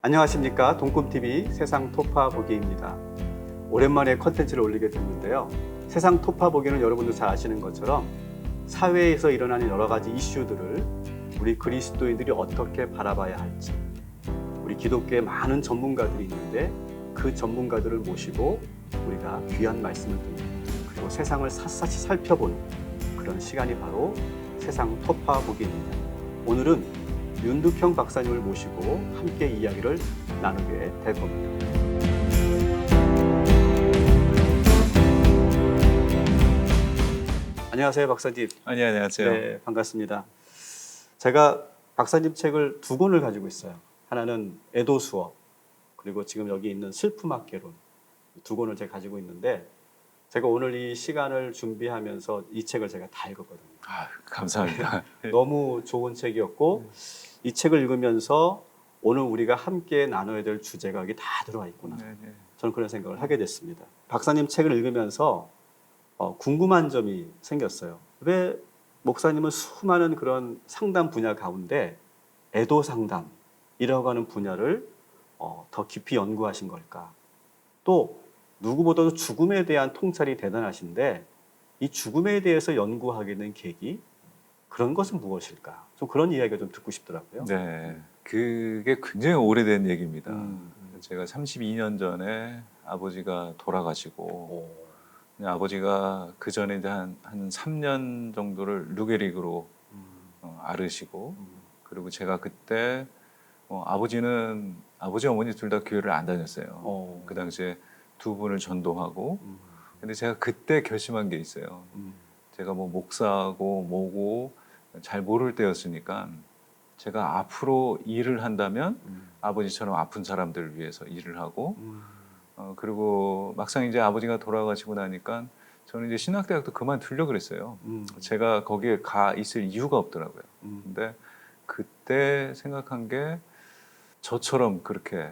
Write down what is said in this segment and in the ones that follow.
안녕하십니까. 동꿈TV 세상 토파보기입니다. 오랜만에 컨텐츠를 올리게 됐는데요. 세상 토파보기는 여러분도 잘 아시는 것처럼 사회에서 일어나는 여러 가지 이슈들을 우리 그리스도인들이 어떻게 바라봐야 할지, 우리 기독교에 많은 전문가들이 있는데 그 전문가들을 모시고 우리가 귀한 말씀을 듣는, 그리고 세상을 샅샅이 살펴보는 그런 시간이 바로 세상 토파보기입니다. 오늘은 윤득형 박사님을 모시고 함께 이야기를 나누게 될 겁니다. 안녕하세요, 박사님. 안녕하세요. 네, 반갑습니다. 제가 박사님 책을 두 권을 가지고 있어요. 하나는 애도 수업, 그리고 지금 여기 있는 슬픔학개론, 두 권을 제가 가지고 있는데, 제가 오늘 이 시간을 준비하면서 이 책을 제가 다 읽었거든요. 감사합니다. 너무 좋은 책이었고, 이 책을 읽으면서 오늘 우리가 함께 나눠야 될 주제가 여기 다 들어와 있구나. 저는 그런 생각을 하게 됐습니다. 박사님 책을 읽으면서 궁금한 점이 생겼어요. 왜 목사님은 수많은 그런 상담 분야 가운데 애도 상담이라고 하는 분야를 더 깊이 연구하신 걸까? 또 누구보다도 죽음에 대한 통찰이 대단하신데 이 죽음에 대해서 연구하게 된 계기, 그런 것은 무엇일까? 좀 그런 이야기가 좀 듣고 싶더라고요. 네, 그게 굉장히 오래된 얘기입니다. 제가 32년 전에 아버지가 돌아가시고 아버지가 그 전에 한 3년 정도를 루게릭으로 앓으시고 그리고 제가 그때 아버지 어머니 둘 다 교회를 안 다녔어요. 그 당시에 두 분을 전도하고 근데 제가 그때 결심한 게 있어요. 제가 뭐 목사고 뭐고 잘 모를 때였으니까 제가 앞으로 일을 한다면 아버지처럼 아픈 사람들을 위해서 일을 하고 그리고 막상 이제 아버지가 돌아가시고 나니까 저는 이제 신학대학도 그만두려고 그랬어요. 제가 거기에 가 있을 이유가 없더라고요. 근데 그때 생각한 게 저처럼 그렇게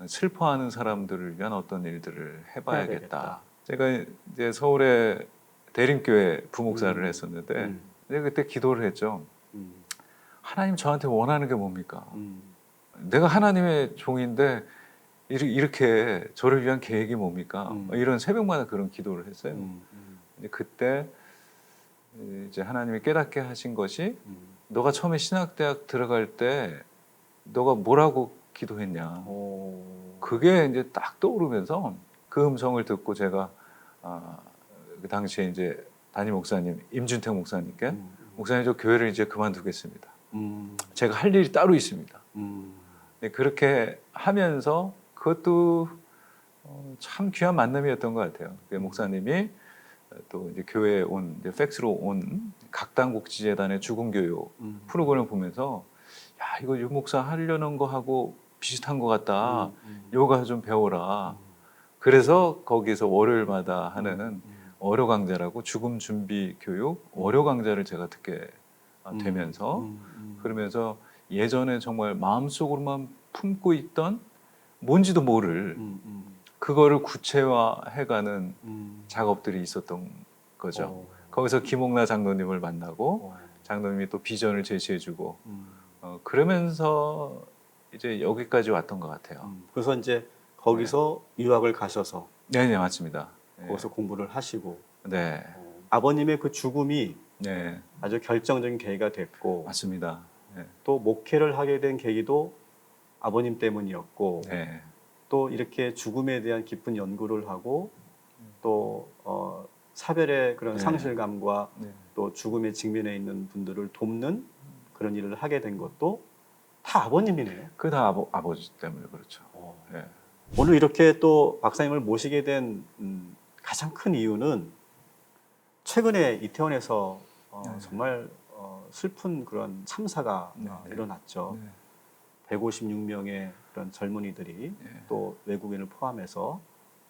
슬퍼하는 사람들을 위한 어떤 일들을 해봐야겠다. 제가 이제 서울에 대림교회 부목사를 했었는데 내가 그때 기도를 했죠. 하나님 저한테 원하는 게 뭡니까? 내가 하나님의 종인데 이렇게 저를 위한 계획이 뭡니까? 이런 새벽마다 그런 기도를 했어요. 근데 그때 이제 하나님이 깨닫게 하신 것이 너가 처음에 신학대학 들어갈 때 너가 뭐라고 기도했냐? 그게 이제 딱 떠오르면서 그 음성을 듣고 제가 그 당시에 이제 담임 목사님 임준택 목사님께 목사님 저 교회를 이제 그만두겠습니다. 제가 할 일이 따로 있습니다. 네, 그렇게 하면서 그것도 참 귀한 만남이었던 것 같아요. 목사님이 또 이제 교회에 온 이제 팩스로 온 각당복지재단의 죽음교육 프로그램을 보면서 야 이거 유 목사 하려는 거 하고 비슷한 것 같다. 이거 가서 좀 배워라. 그래서 거기서 월요일마다 하는 어려 강좌라고 죽음 준비 교육 어려 강좌를 제가 듣게 되면서 그러면서 예전에 정말 마음속으로만 품고 있던 뭔지도 모를 그거를 구체화해가는 작업들이 있었던 거죠. 거기서 김옥나 장로님을 만나고 장로님이 또 비전을 제시해주고 그러면서 이제 여기까지 왔던 것 같아요. 그래서 이제 거기서 유학을 가셔서 네, 맞습니다. 거기서 공부를 하시고 네, 아버님의 그 죽음이 네, 아주 결정적인 계기가 됐고 맞습니다. 네, 또 목회를 하게 된 계기도 아버님 때문이었고 네, 또 이렇게 죽음에 대한 깊은 연구를 하고 또 사별의 그런 네. 상실감과 네. 또 죽음에 직면해 있는 분들을 돕는 그런 일을 하게 된 것도 다 아버님이네요. 그게 다 아버지 때문에 그렇죠. 네. 오늘 이렇게 또 박사님을 모시게 된 가장 큰 이유는 최근에 이태원에서 정말 슬픈 그런 참사가 일어났죠. 156명의 그런 젊은이들이 또 외국인을 포함해서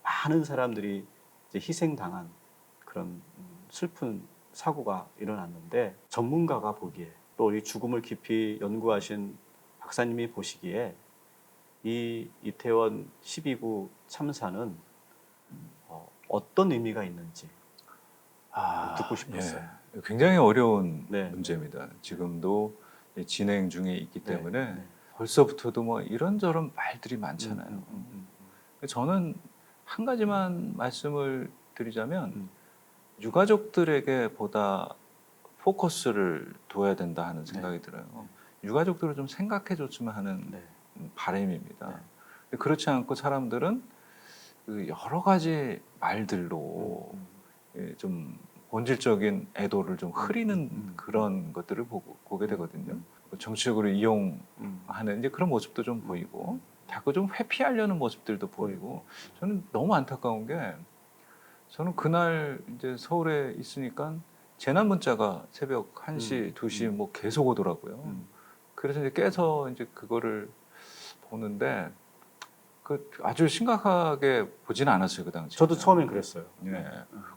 많은 사람들이 이제 희생당한 그런 슬픈 사고가 일어났는데 전문가가 보기에 또 이 죽음을 깊이 연구하신 박사님이 보시기에 이 이태원 12구 참사는 어떤 의미가 있는지 듣고 싶었어요. 굉장히 어려운 네. 문제입니다. 지금도 진행 중에 있기 때문에 벌써부터도 뭐 이런저런 말들이 많잖아요. 저는 한 가지만 말씀을 드리자면 유가족들에게 보다 포커스를 둬야 된다 하는 생각이 들어요. 유가족들을 좀 생각해 줬으면 하는 바람입니다. 그렇지 않고 사람들은 그 여러 가지 말들로 좀 본질적인 애도를 좀 흐리는 그런 것들을 보게 되거든요. 정치적으로 이용하는 이제 그런 모습도 좀 보이고 자꾸 좀 회피하려는 모습들도 보이고 저는 너무 안타까운 게 저는 그날 이제 서울에 있으니까 재난 문자가 새벽 1시, 2시 뭐 계속 오더라고요. 그래서 이제 깨서 이제 그거를 보는데 그 아주 심각하게 보지는 않았어요, 그 당시에. 저도 처음엔 그랬어요. 예.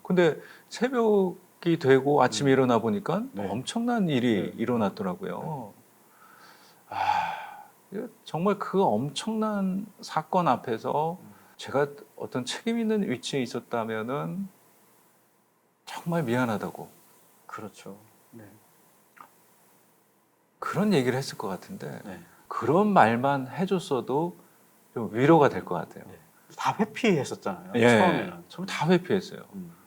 근데 새벽이 되고 아침에 일어나 보니까 엄청난 일이 일어났더라고요. 정말 그 엄청난 사건 앞에서 제가 어떤 책임 있는 위치에 있었다면은 정말 미안하다고. 그렇죠. 그런 얘기를 했을 것 같은데 그런 말만 해줬어도 좀 위로가 될 것 같아요. 다 회피했었잖아요. 처음에는. 처음 다 회피했어요.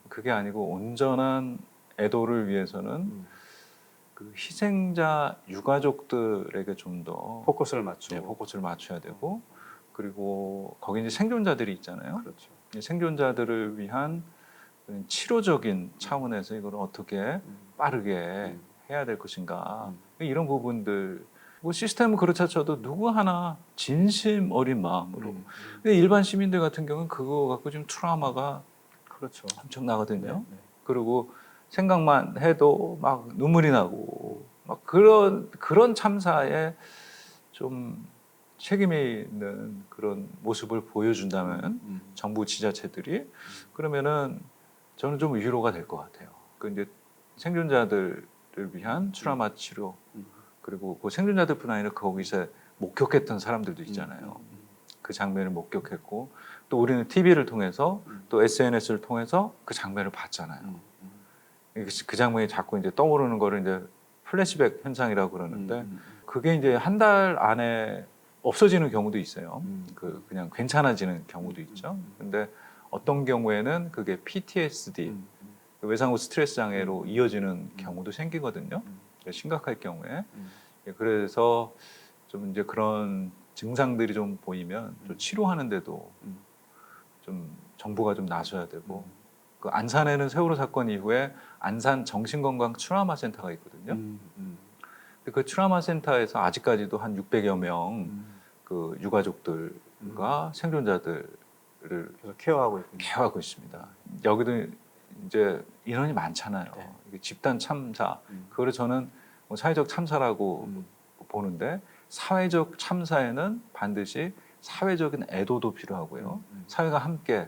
그게 아니고 온전한 애도를 위해서는 그 희생자 유가족들에게 좀 더 포커스를 맞추고. 포커스를 맞춰야 되고 그리고 거기 이제 생존자들이 있잖아요. 그렇죠. 생존자들을 위한 치료적인 차원에서 이걸 어떻게 빠르게 해야 될 것인가 이런 부분들 뭐 시스템은 그렇다 쳐도 누구 하나 진심 어린 마음으로 근데 일반 시민들 같은 경우는 그거 갖고 좀 트라우마가 그렇죠. 엄청 나거든요. 그리고 생각만 해도 막 눈물이 나고 막 그런 참사에 좀 책임이 있는 그런 모습을 보여준다면 정부 지자체들이 그러면은 저는 좀 위로가 될 것 같아요. 그 이제 생존자들을 위한 트라우마 치료 그리고 그 생존자들뿐 아니라 거기서 목격했던 사람들도 있잖아요. 그 장면을 목격했고 또 우리는 TV를 통해서 또 SNS를 통해서 그 장면을 봤잖아요. 그 장면이 자꾸 이제 떠오르는 거를 이제 플래시백 현상이라고 그러는데 그게 이제 한 달 안에 없어지는 경우도 있어요. 그냥 괜찮아지는 경우도 있죠. 근데 어떤 경우에는 그게 PTSD, 외상후 스트레스 장애로 이어지는 경우도 생기거든요. 심각할 경우에. 그래서 좀 이제 그런 증상들이 좀 보이면 좀 치료하는데도 좀 정부가 좀 나서야 되고 그 안산에는 세월호 사건 이후에 안산 정신건강 트라우마 센터가 있거든요. 근데 그 트라우마 센터에서 아직까지도 한 600여 명 그 유가족들과 생존자들을 계속 케어하고 있군요. 케어하고 있습니다. 여기도 이제 인원이 많잖아요. 이게 집단 참사. 그거를 저는 뭐 사회적 참사라고 보는데 사회적 참사에는 반드시 사회적인 애도도 필요하고요. 사회가 함께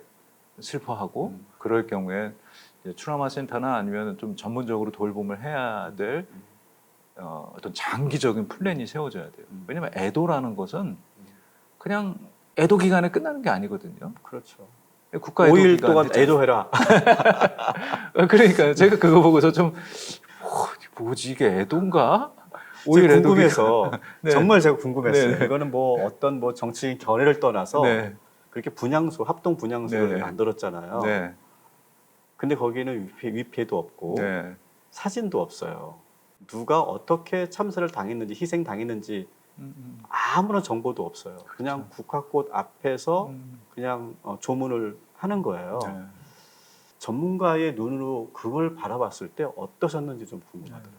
슬퍼하고 그럴 경우에 이제 트라우마 센터나 아니면 좀 전문적으로 돌봄을 해야 될 어떤 장기적인 플랜이 세워져야 돼요. 왜냐하면 애도라는 것은 그냥 애도 기간에 끝나는 게 아니거든요. 그렇죠. 국가 애도 5일 기간 동안 했잖아요. 애도해라. 그러니까 제가 그거 보고서 좀 뭐지 이게 애도인가? 5일 애도 궁금해서 네. 정말 제가 궁금했어요. 네. 이거는 뭐 어떤 뭐 정치인 견해를 떠나서 네. 그렇게 분향소, 합동 분향소를 네. 만들었잖아요. 네. 근데 거기는 위패도 없고 네. 사진도 없어요. 누가 어떻게 참사를 당했는지 희생 당했는지 아무런 정보도 없어요. 그냥 그렇죠. 국화꽃 앞에서 그냥 조문을 하는 거예요. 네. 전문가의 눈으로 그걸 바라봤을 때 어떠셨는지 좀 궁금하더라고요.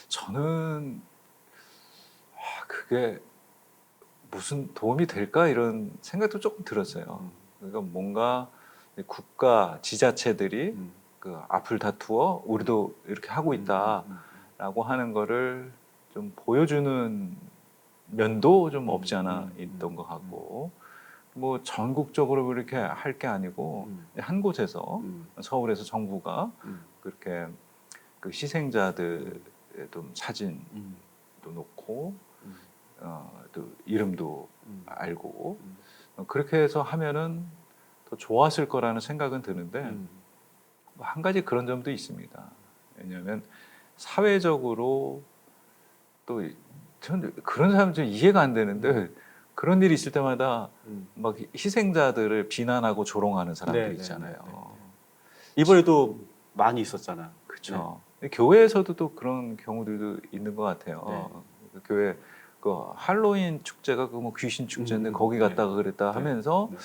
저는 그게 무슨 도움이 될까 이런 생각도 조금 들었어요. 그러니까 뭔가 국가 지자체들이 그 앞을 다투어 우리도 이렇게 하고 있다라고 하는 거를 좀 보여주는 면도 좀 없지 않아 있던 것 같고 뭐 전국적으로 그렇게 할 게 아니고 한 곳에서 서울에서 정부가 그렇게 그 희생자들의 좀 사진도 놓고 또 이름도 알고 그렇게 해서 하면은 더 좋았을 거라는 생각은 드는데 뭐 한 가지 그런 점도 있습니다. 왜냐하면 사회적으로 또 전 그런 사람 좀 이해가 안 되는데 그런 일이 있을 때마다 막 희생자들을 비난하고 조롱하는 사람들 네, 있잖아요. 네, 네, 네. 이번에도 많이 있었잖아. 그렇죠. 교회에서도 또 그런 경우들도 있는 것 같아요. 네. 교회 그 할로윈 축제가 그 뭐 귀신 축제인데 거기 갔다가 그랬다 네. 하면서 네.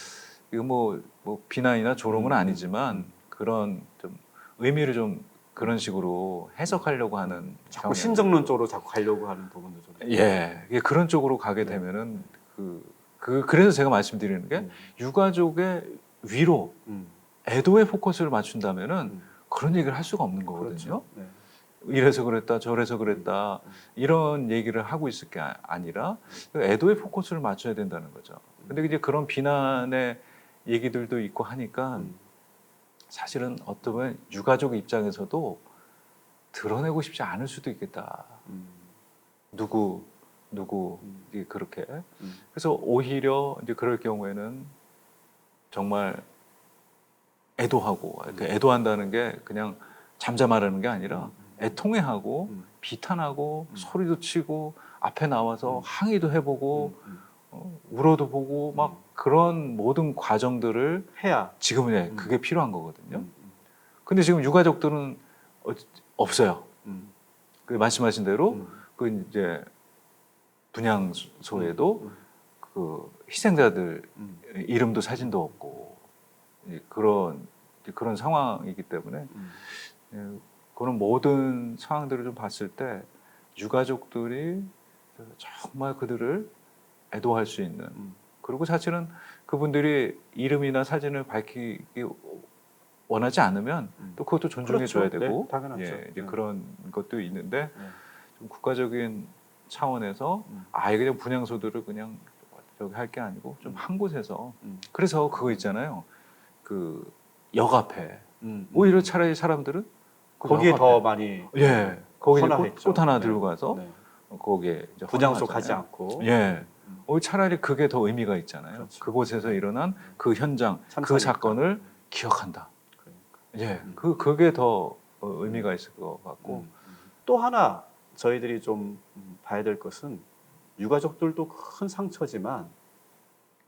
이거 뭐 비난이나 조롱은 아니지만 그런 좀 의미를 좀 그런 식으로 해석하려고 하는 자꾸 경향이- 신정론 쪽으로 자꾸 가려고 하는 부분도 좀. 예, 이게 그런 쪽으로 가게 네. 되면은 그래서 제가 말씀드리는 게 유가족의 위로, 애도에 포커스를 맞춘다면은 그런 얘기를 할 수가 없는 거거든요. 그렇죠. 네. 이래서 그랬다, 저래서 그랬다 이런 얘기를 하고 있을 게 아니라 애도에 포커스를 맞춰야 된다는 거죠. 근데 이제 그런 비난의 얘기들도 있고 하니까 사실은 어쩌면 유가족 입장에서도 드러내고 싶지 않을 수도 있겠다. 누구 이제 그렇게. 그래서 오히려 이제 그럴 경우에는 정말 애도하고 애도한다는 게 그냥 잠잠하라는 게 아니라 애통해하고 비탄하고 소리도 치고 앞에 나와서 항의도 해보고 울어도 보고 막 그런 모든 과정들을 해야. 지금은 그게 필요한 거거든요. 근데 지금 유가족들은 없어요. 그 말씀하신 대로 그 이제 분향소에도 그 희생자들 이름도 사진도 없고 그런 상황이기 때문에 그런 모든 상황들을 좀 봤을 때 유가족들이 정말 그들을 애도할 수 있는 그리고 사실은 그분들이 이름이나 사진을 밝히기 원하지 않으면 또 그것도 존중해 줘야 그렇죠. 되고 네, 당연하죠. 이제 그런 것도 있는데 네. 좀 국가적인 차원에서 아예 그냥 분향소들을 그냥 저기 할 게 아니고 좀 한 곳에서 그래서 그거 있잖아요. 그 역 앞에 오히려 차라리 사람들은 그 거기에 역 더 앞에, 많이 거기 헌화했죠. 꽃 하나 네. 들고 가서 네. 거기에 이제 분향소 헌화하잖아요. 가지 않고. 차라리 그게 더 의미가 있잖아요. 그렇죠. 그곳에서 일어난 그 현장, 그 참사니까. 사건을 기억한다. 그러니까. 그게 더 의미가 있을 것 같고. 또 하나 저희들이 좀 봐야 될 것은 유가족들도 큰 상처지만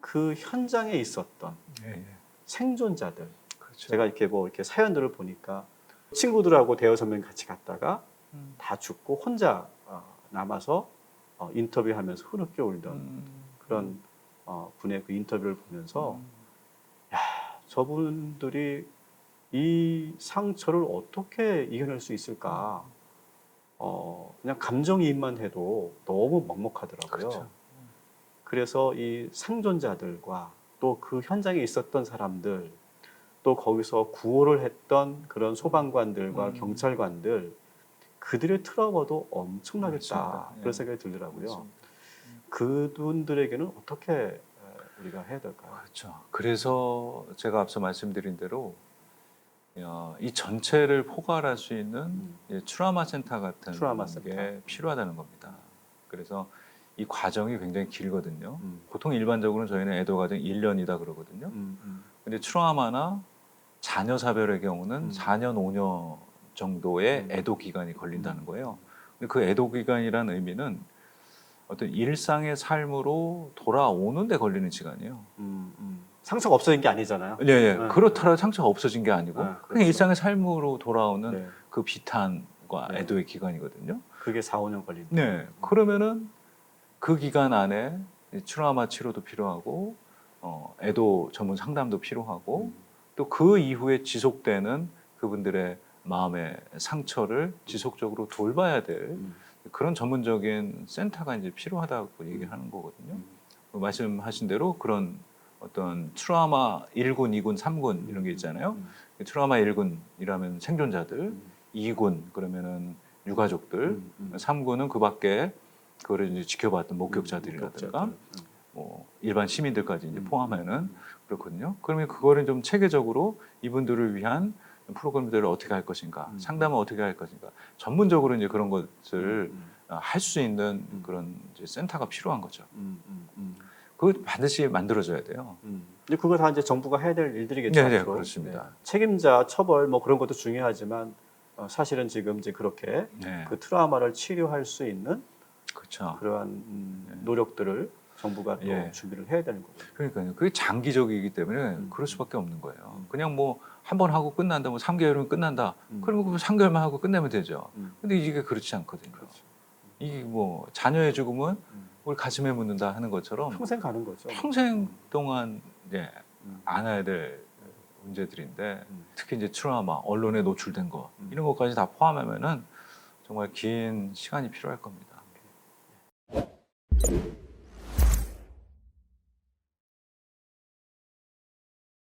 그 현장에 있었던 생존자들. 그렇죠. 제가 이렇게 사연들을 보니까 친구들하고 대여섯 명 같이 갔다가 다 죽고 혼자 남아서 인터뷰하면서 흐느껴 울던 그런 분의 그 인터뷰를 보면서 야, 저분들이 이 상처를 어떻게 이겨낼 수 있을까? 그냥 감정이입만 해도 너무 먹먹하더라고요. 그렇죠. 그래서 이 생존자들과 또 그 현장에 있었던 사람들, 또 거기서 구호를 했던 그런 소방관들과 경찰관들, 그들의 트라우마도 엄청나겠다. 맞습니다. 그런 생각이 들더라고요. 맞습니다. 그분들에게는 어떻게 우리가 해야 될까요? 그렇죠. 그래서 제가 앞서 말씀드린 대로 이 전체를 포괄할 수 있는 트라우마 센터 같은 트라우마 게 센터. 필요하다는 겁니다. 그래서 이 과정이 굉장히 길거든요. 보통 일반적으로는 저희는 애도 과정 1년이다 그러거든요. 근데 트라우마나 자녀 사별의 경우는 4년, 5년 정도의 애도 기간이 걸린다는 거예요. 근데 그 애도 기간이라는 의미는 어떤 일상의 삶으로 돌아오는 데 걸리는 시간이에요. 상처가 없어진 게 아니잖아요. 네. 그렇더라도 상처가 없어진 게 아니고 그렇죠. 그냥 일상의 삶으로 돌아오는 네. 그 비탄과 네. 애도의 기간이거든요. 그게 4, 5년 걸린다. 네. 그러면은 그 기간 안에 트라우마 치료도 필요하고 애도 전문 상담도 필요하고 또 그 이후에 지속되는 그분들의 마음의 상처를 지속적으로 돌봐야 될 그런 전문적인 센터가 이제 필요하다고 얘기하는 거거든요. 말씀하신 대로 그런 어떤 트라우마 1군, 2군, 3군 이런 게 있잖아요. 트라우마 1군이라면 생존자들, 2군 그러면은 유가족들, 3군은 그 밖에 그거를 이제 지켜봤던 목격자들이라든가 뭐 일반 시민들까지 이제 포함하는 그렇거든요. 그러면 그거를 좀 체계적으로 이분들을 위한 프로그램들을 어떻게 할 것인가, 상담을 어떻게 할 것인가, 전문적으로 이제 그런 것을 할 수 있는 그런 이제 센터가 필요한 거죠. 그거 반드시 만들어져야 돼요. 근데 그거 다 이제 정부가 해야 될 일들이겠죠. 네, 앞으로. 그렇습니다. 네. 책임자 처벌 뭐 그런 것도 중요하지만 사실은 지금 이제 그렇게 네. 그 트라우마를 치료할 수 있는 그렇죠. 그러한 노력들을 정부가 또 예. 준비를 해야 되는 거죠. 그러니까요. 그게 장기적이기 때문에 그럴 수밖에 없는 거예요. 그냥 뭐 한 번 하고 끝난다, 뭐 3개월이면 끝난다. 그러면 그 3개월만 하고 끝내면 되죠. 근데 이게 그렇지 않거든요. 그렇죠. 이게 뭐 자녀의 죽음은 우리 가슴에 묻는다 하는 것처럼 평생 가는 거죠. 평생 동안 안아야 될 문제들인데 특히 이제 트라우마, 언론에 노출된 거 이런 것까지 다 포함하면은 정말 긴 시간이 필요할 겁니다.